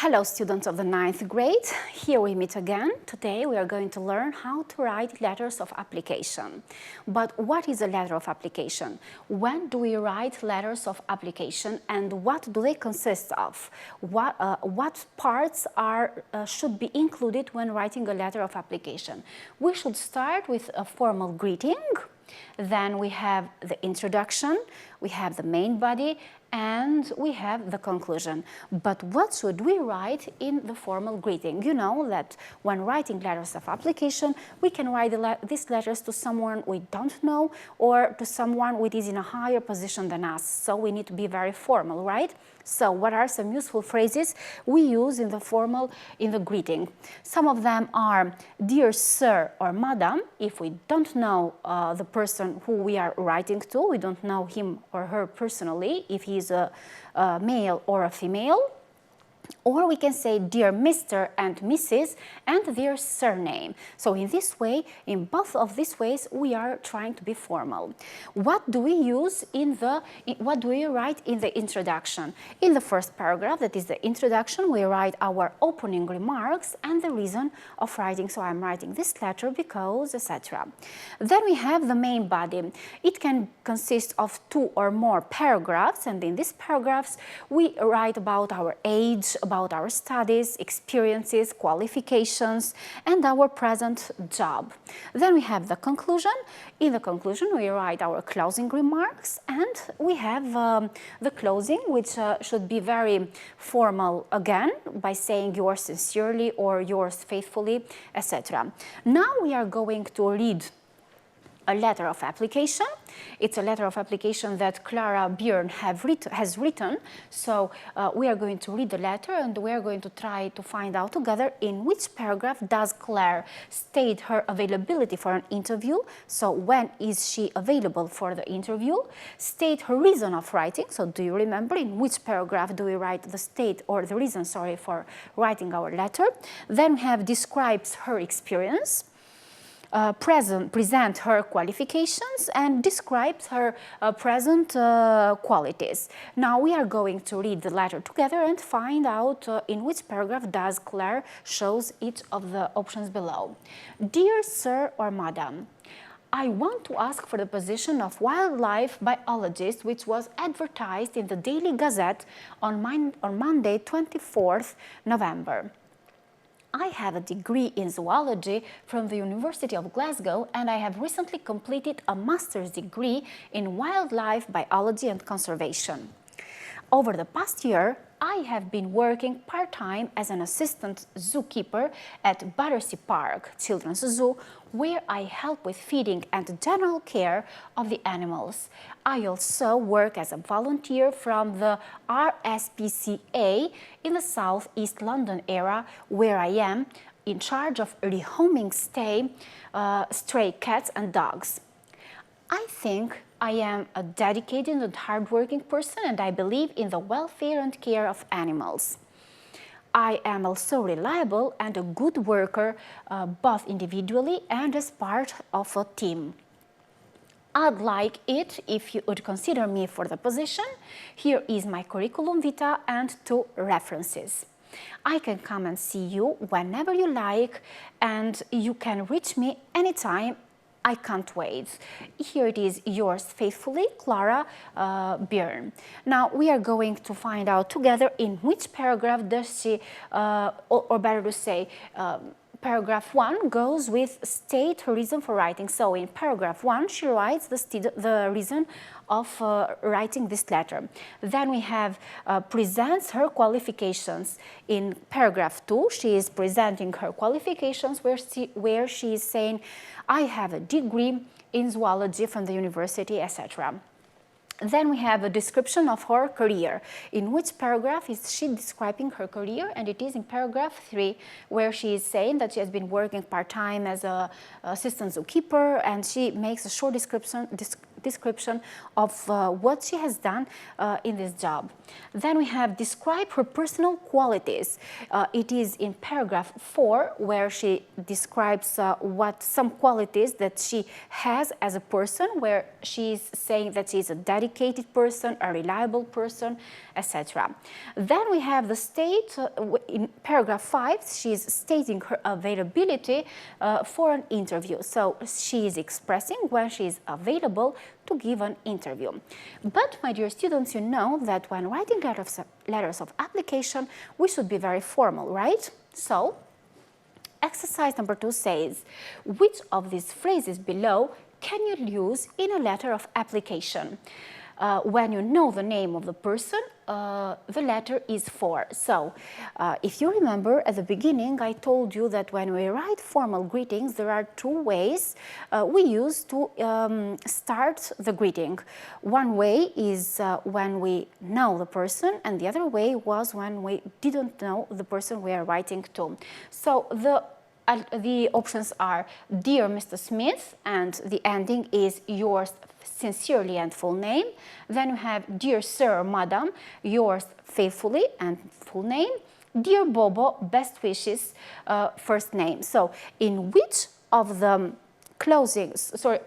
Hello students of the 9th grade, here we meet again. Today we are going to learn how to write letters of application. But what is a letter of application? When do we write letters of application and what do they consist of? What parts should be included when writing a letter of application? We should start with a formal greeting, then we have the introduction, we have the main body, and we have the conclusion. But what should we write in the formal greeting? You know that when writing letters of application, we can write these letters to someone we don't know or to someone who is in a higher position than us. So we need to be very formal, right? So what are some useful phrases we use in the greeting? Some of them are dear sir or madam, if we don't know the person who we are writing to, we don't know him or her personally, if he is a male or a female. Or we can say dear Mr. and Mrs. and their surname. So in this way, in both of these ways, we are trying to be formal. What do we use what do we write in the introduction? In the first paragraph, that is the introduction, we write our opening remarks and the reason of writing. So I'm writing this letter because, etc. Then we have the main body. It can consist of 2 or more paragraphs, and in these paragraphs, we write about our age, about our studies, experiences, qualifications, and our present job. Then we have the conclusion. In the conclusion, we write our closing remarks, and we have the closing, which should be very formal again, by saying yours sincerely or yours faithfully, etc. Now we are going to read a letter of application. It's a letter of application that Clara Byrne has written. So we are going to read the letter and we are going to try to find out together in which paragraph does Claire state her availability for an interview. So when is she available for the interview? State her reason of writing. So do you remember in which paragraph do we write the state or the reason, sorry, for writing our letter? Then we have describes her experience. Present her qualifications and describes her present qualities. Now we are going to read the letter together and find out in which paragraph does Claire shows each of the options below. Dear sir or madam, I want to ask for the position of wildlife biologist, which was advertised in the Daily Gazette on Monday, 24th November. I have a degree in zoology from the University of Glasgow and I have recently completed a master's degree in wildlife biology and conservation. Over the past year, I have been working part-time as an assistant zookeeper at Battersea Park Children's Zoo, where I help with feeding and general care of the animals. I also work as a volunteer from the RSPCA in the South East London area, where I am in charge of rehoming stray cats and dogs. I think I am a dedicated and hardworking person and I believe in the welfare and care of animals. I am also reliable and a good worker, both individually and as part of a team. I'd like it if you would consider me for the position. Here is my curriculum vitae and 2 references. I can come and see you whenever you like and you can reach me anytime. I can't wait. Here it is, yours faithfully, Clara Byrne. Now we are going to find out together in which paragraph does she, or better to say, paragraph 1 goes with state her reason for writing. So in paragraph 1 she writes the reason of writing this letter. Then we have presents her qualifications. In paragraph 2 she is presenting her qualifications where she is saying I have a degree in zoology from the university, etc. Then we have a description of her career. In which paragraph is she describing her career? And it is in paragraph 3, where she is saying that she has been working part-time as an assistant zookeeper, and she makes a short description of what she has done in this job. Then we have describe her personal qualities. It is in paragraph 4 where she describes some qualities that she has as a person, where she is saying that she is a dedicated person, a reliable person, etc. Then we have the state, in paragraph 5, she is stating her availability for an interview. So she is expressing when she is available to give an interview. But, my dear students, you know that when writing letters of application, we should be very formal, right? So, exercise number 2 says, which of these phrases below can you use in a letter of application? When you know the name of the person, the letter is for. So, if you remember at the beginning, I told you that when we write formal greetings, there are 2 ways we use to start the greeting. One way is when we know the person, and the other way was when we didn't know the person we are writing to. So, the options are Dear Mr. Smith, and the ending is yours sincerely and full name. Then you have Dear Sir or Madam, yours faithfully and full name. Dear Bobo, best wishes, first name. So in which of the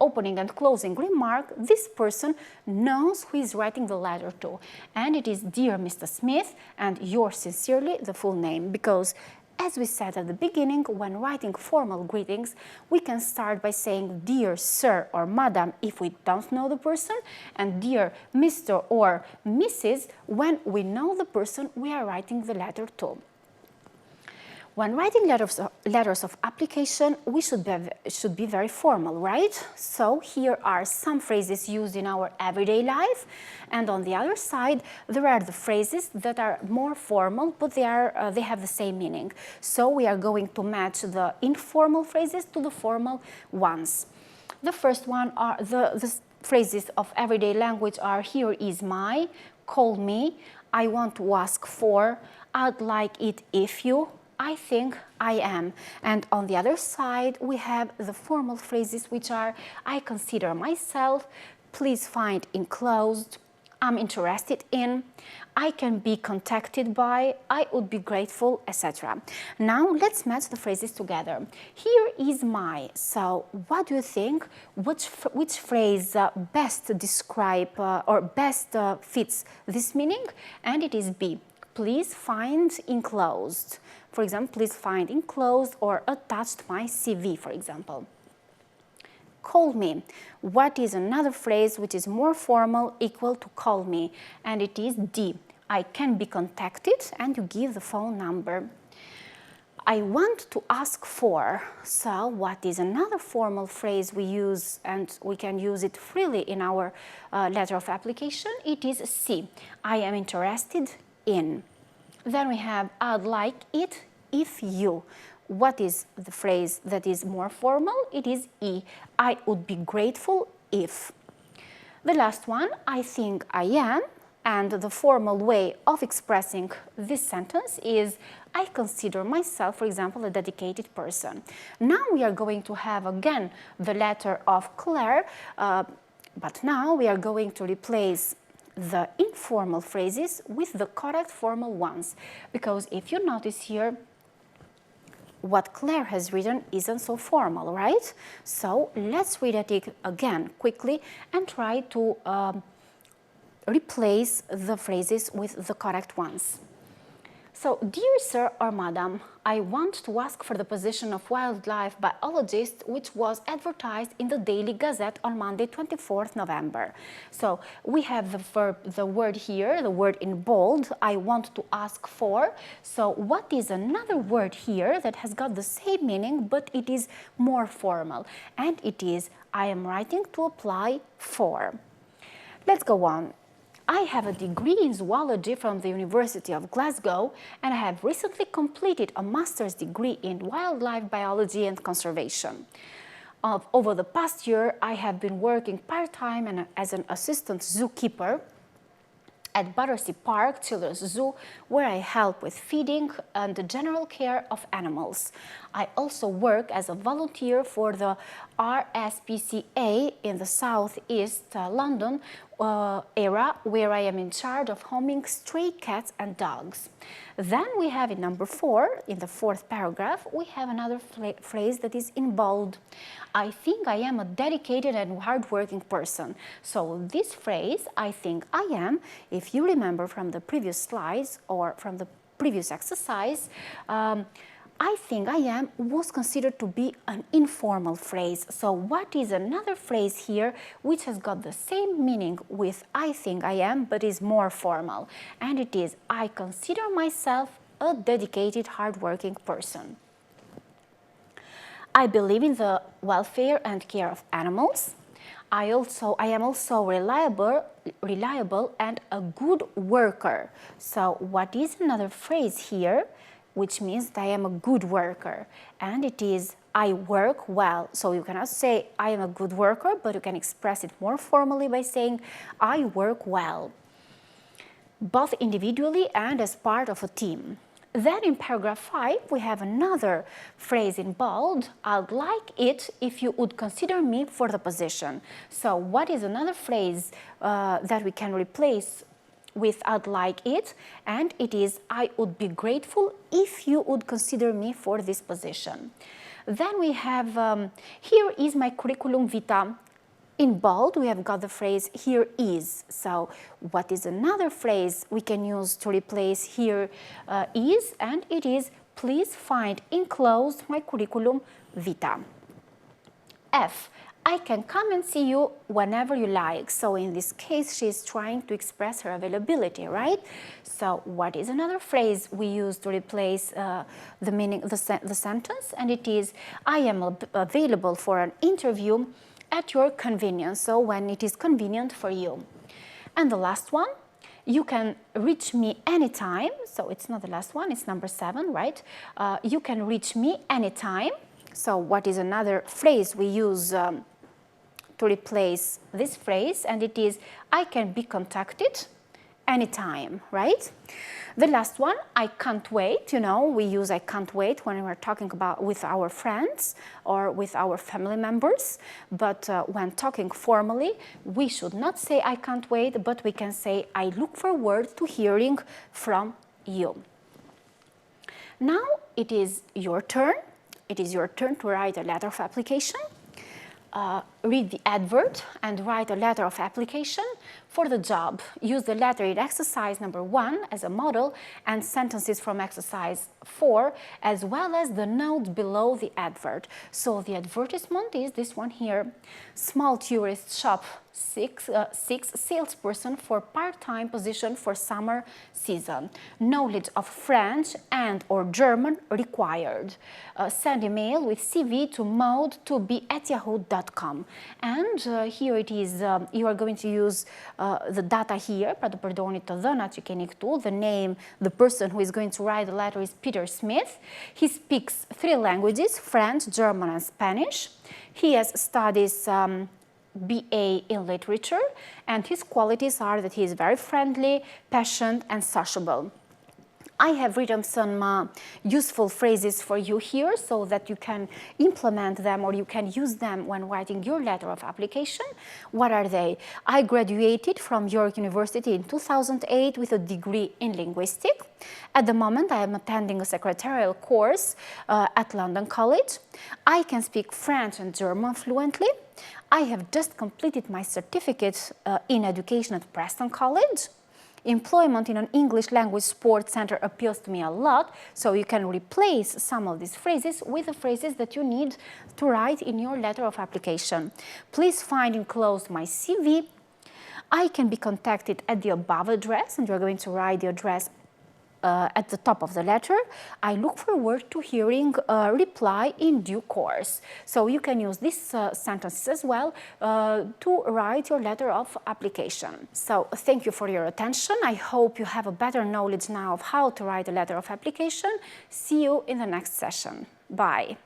opening and closing remark this person knows who is writing the letter to? And it is Dear Mr. Smith and yours sincerely, the full name, because as we said at the beginning, when writing formal greetings, we can start by saying Dear Sir or Madam if we don't know the person, and Dear Mr. or Mrs. when we know the person we are writing the letter to. When writing letters of application, we should be very formal, right? So here are some phrases used in our everyday life, and on the other side there are the phrases that are more formal, but they have the same meaning. So we are going to match the informal phrases to the formal ones. The first one are the phrases of everyday language are here is my, call me, I want to ask for, I'd like it if you, I think, I am. And on the other side, we have the formal phrases, which are I consider myself, please find enclosed, I'm interested in, I can be contacted by, I would be grateful, etc. Now let's match the phrases together. Here is my. So what do you think? Which phrase best describe or best fits this meaning? And it is B. Please find enclosed. For example, please find enclosed or attached my CV, for example. Call me. What is another phrase which is more formal, equal to call me? And it is D. I can be contacted, and you give the phone number. I want to ask for. So what is another formal phrase we use, and we can use it freely in our letter of application? It is C. I am interested in. Then we have I'd like it if you. What is the phrase that is more formal? It is E. I would be grateful if. The last one, I think I am, and the formal way of expressing this sentence is I consider myself, for example, a dedicated person. Now we are going to have again the letter of Claire, but now we are going to replace the informal phrases with the correct formal ones, because if you notice here, what Claire has written isn't so formal, right? So let's read it again quickly and try to replace the phrases with the correct ones. So, dear sir or madam, I want to ask for the position of wildlife biologist, which was advertised in the Daily Gazette on Monday, 24th November. So, we have the word here, the word in bold, I want to ask for. So, what is another word here that has got the same meaning, but it is more formal? And it is, I am writing to apply for. Let's go on. I have a degree in zoology from the University of Glasgow, and I have recently completed a master's degree in wildlife biology and conservation. Over the past year, I have been working part-time as an assistant zookeeper, at Battersea Park Children's Zoo, where I help with feeding and the general care of animals. I also work as a volunteer for the RSPCA in the southeast London area, where I am in charge of homing stray cats and dogs. Then we have in number 4, in the 4th paragraph, we have another phrase that is in bold. I think I am a dedicated and hardworking person. So this phrase, I think I am, if you remember from the previous slides or from the previous exercise, I think I am was considered to be an informal phrase. So what is another phrase here which has got the same meaning with I think I am but is more formal? And it is I consider myself a dedicated, hardworking person. I believe in the welfare and care of animals. I am also reliable and a good worker. So what is another phrase here which means that I am a good worker? And it is I work well. So you cannot say I am a good worker, but you can express it more formally by saying I work well, both individually and as part of a team. Then in paragraph 5, we have another phrase in bold. I'd like it if you would consider me for the position. So what is another phrase that we can replace with I'd like it? And it is I would be grateful if you would consider me for this position. Then we have here is my curriculum vitae. In bold, we have got the phrase here is. So what is another phrase we can use to replace here is? And it is please find enclosed my curriculum vitae. F. I can come and see you whenever you like. So in this case, she is trying to express her availability, right? So what is another phrase we use to replace the meaning, the sentence? And it is I am available for an interview at your convenience, so when it is convenient for you. And the last one, you can reach me anytime. So it's not the last one, it's number 7, right? You can reach me anytime. So what is another phrase we use to replace this phrase? And it is I can be contacted anytime, right? The last one, I can't wait. You know, we use I can't wait when we're talking about with our friends or with our family members. But when talking formally, we should not say I can't wait, but we can say I look forward to hearing from you. Now it is your turn. It is your turn to write a letter of application. Read the advert and write a letter of application for the job. Use the letter in exercise number 1 as a model and sentences from exercise 4, as well as the note below the advert. So the advertisement is this one here. Small tourist shop 6 salesperson for part-time position for summer season. Knowledge of French and or German required. Send email with CV to mode2be@yahoo.com. And here it is, you are going to use the data here, pravdopodobnito the načikenik tu, the name, the person who is going to write the letter is Peter Smith. He speaks 3 languages, French, German and Spanish. He has studies BA in literature, and his qualities are that he is very friendly, passionate and sociable. I have written some useful phrases for you here so that you can implement them or you can use them when writing your letter of application. What are they? I graduated from York University in 2008 with a degree in linguistics. At the moment, I am attending a secretarial course at London College. I can speak French and German fluently. I have just completed my certificate in education at Preston College. Employment in an English language sports center appeals to me a lot, so you can replace some of these phrases with the phrases that you need to write in your letter of application. Please find enclosed my CV. I can be contacted at the above address, and you're going to write the address at the top of the letter. I look forward to hearing a reply in due course. So you can use these sentences as well to write your letter of application. So thank you for your attention. I hope you have a better knowledge now of how to write a letter of application. See you in the next session. Bye.